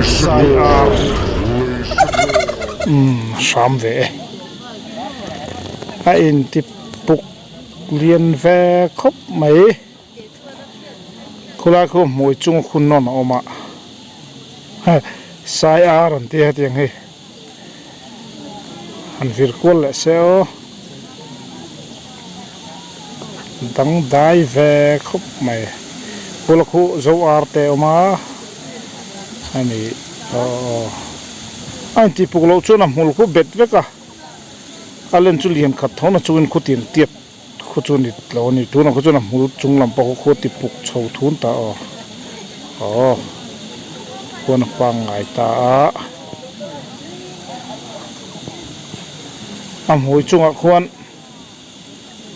sai sam về in tiếp tục liên về khóc mấy cô lại không mỗi chung khuôn non ôm ạ sai rồi thì tiếng hay anh việc quân lại sẽ đăng đai về khóc mấy cô là cô dấu arte ôm anh ấy anh tiếp tục lâu cho nằm hồ cô bệt với cả anh lên chú liền khát thấu nó chú in cô tiền tiếp cô chú nít lâu nít chú nó cô chú nằm hồ chung làm bao cô tiếp tục sầu thốn ta cô nó quăng ngày ta am hồi chung à khoan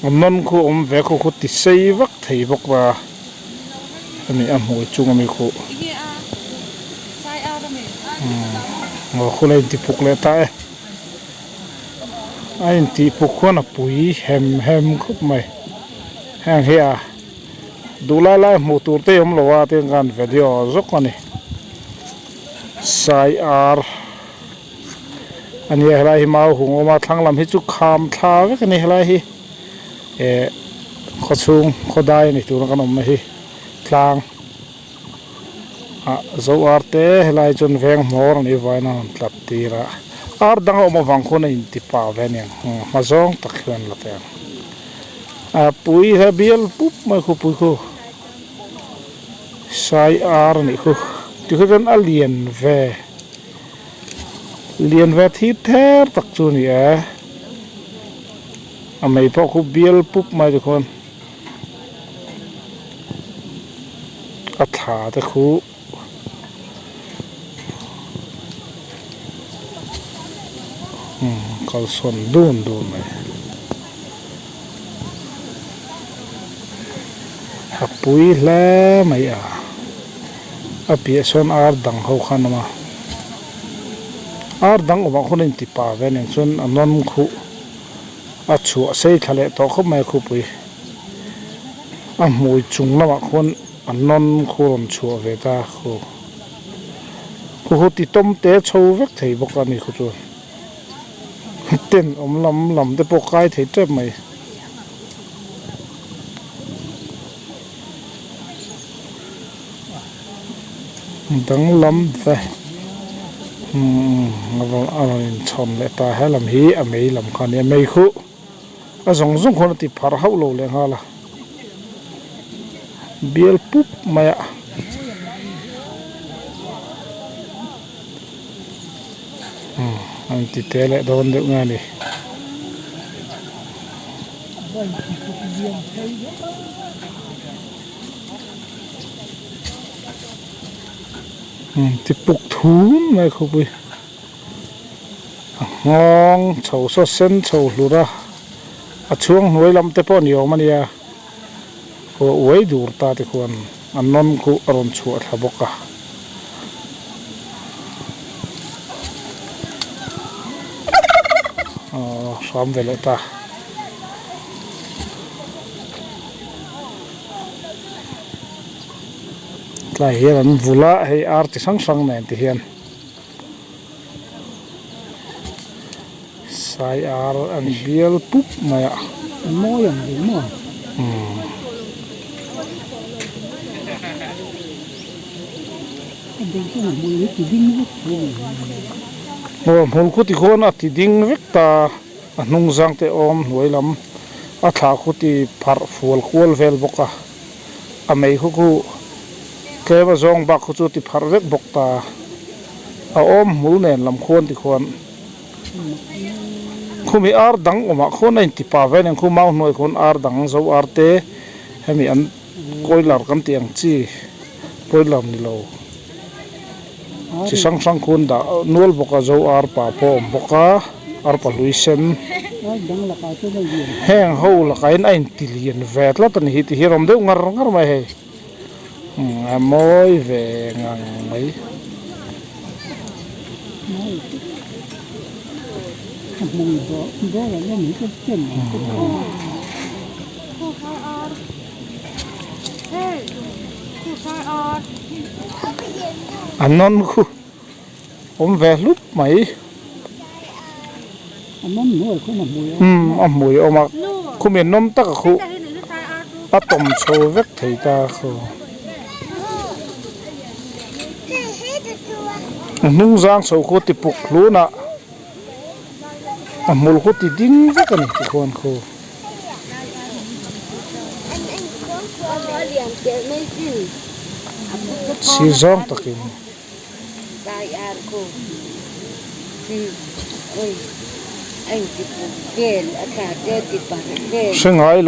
non cô về cô tít xây vắt thấy bọc và anh ấy am hồi chung à mình cô cô lên tiếp tục lại ta anh tiếp tục khoan là bụi hem khúc mày hàng hea đủ lại một tuần tây hôm lâu tiếng gan video rất con này sai anh ấy lại mau hùng mà thằng làm hết chút khám thà với cái này lại khó sung khó đai này tụi nó còn này thằng dấu arte lại chọn veng mor này vài năm tập tì ra đang ở vòng khôn này thì bảo về nè mà giống tắc hơn là thế bụi hay biel búp mà khu bụi khu sai này khu thì cái dân liền về thịt thế tắc chu này mấy bao khu biel búp mà được không thả tới khu câu xuân đun này hấp bụi lẽ mày bia xuân đằng hậu khăn mà đằng của bạn không nên tipa về nên xuân non khu chùa xây thale to không mày khu bụi mùi chung là bạn không non khu làm chùa về ta khu thì tôm té trâu vắt thấy bọc anh khu chuột tên lầm để bọc cái thấy chết mày đang lắm vậy anh chọn lại ta hay làm hí mấy làm con em mấy khu giống con thì phá hậu lâu lên ha là biel pup mày anh ti té lại đón được ngay này ti bục thún này không bị ngon chầu sốt sen chầu lúa ra chuông nuôi làm tế bao nhiêu mà nè uế đủ ta thì còn anh non cô aron chuột là bốc cả xóm về lại ta lại hiện anh vula hay art sang này thì hiện sai anh biel pup mày môi làm gì mà hôn khu thì khôn thì đinh vết ta nung giang te nuôi lắm thả khu thì phar full kual vel boka mấy khu cái mà zong bạc khu thì phar vết bok ta mũ nền làm khôn thì khôn khu mi đắng mà khôn này thì pa ven khu mau nuôi khôn đắng dấu arte hay mi ăn coi lợn cắm tiếng chi coi làm đi lâu chỉ sang khôn đã nuôi boka dấu pa boka pa luisen heng hậu là cái anh tiền về là tận hít thì làm đâu ngar mày hay môi về ngang mấy Hey, anh non khu om về lúc mấy anh nó nuôi không mà mùi âm mùi om mà khu miền nôm tắc khu bắt tôm sâu vết thấy ta khu nung giang sâu khu thì bục luôn à mùi khu thì dính vết cái này thì con khu si giang tắc in sẽ ngay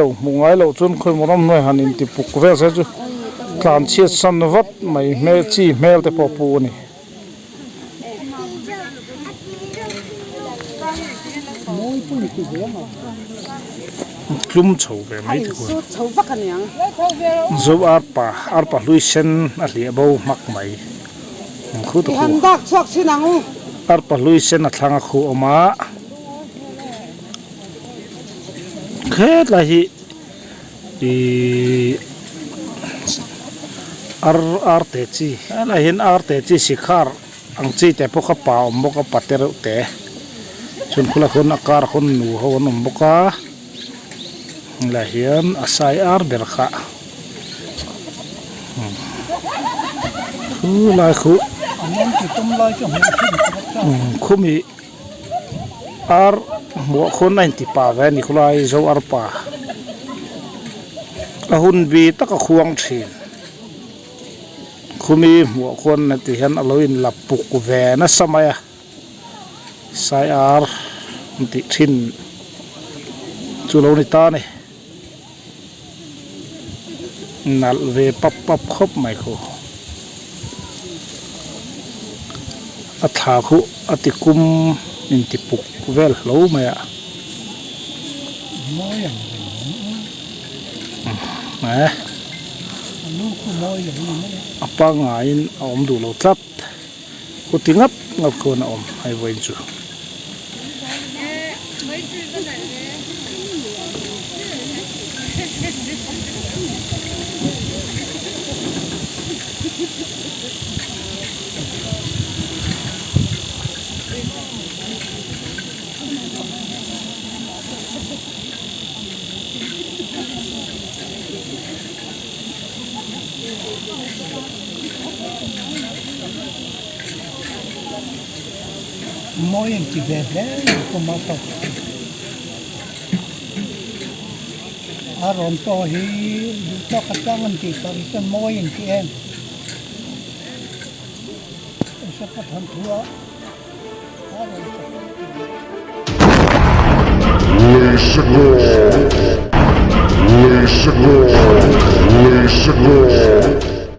lâu chun khơi một năm nay hành thì bục về sẽ chứ làm chiết săn vắt mày mê chi mê để bỏ pu này mùi cũng chỉ biết mà klum chầu về mấy thứ số chấu bắc cái này giúp arpa lui sen ali bao mặc mày khu tu hành đắc chắc xin nào arpa lui sen athang khu oma khet là hi ar te chi là hin ar te chi sikhar ang chi te pokha pa omboka patero te chun khula khon akar khon nu ho nom boka là hiền asai ar berkha khu lai khu anh em chỉ tâm lai cho mình khu mi ar mo khon nain ti pa ve ni khulai zo ar pa ahun bi taka khuang thin khu mi mo khon na ti hian aloin lapuk ve na samaya sai ar ti thin chu lo ni ta ni nal về pap khop mai khu atha khu atikum in tipuk vel lo maya môi à nè nó không môi vậy mà apa ngain om du lo tlat ku tingap ngap ko na om ai voin chu môi em chỉ về đấy không mà tao à rồi to hi cho các trang anh chị tao cái môi em chị em sẽ phát hành thua Lê Sức Ngô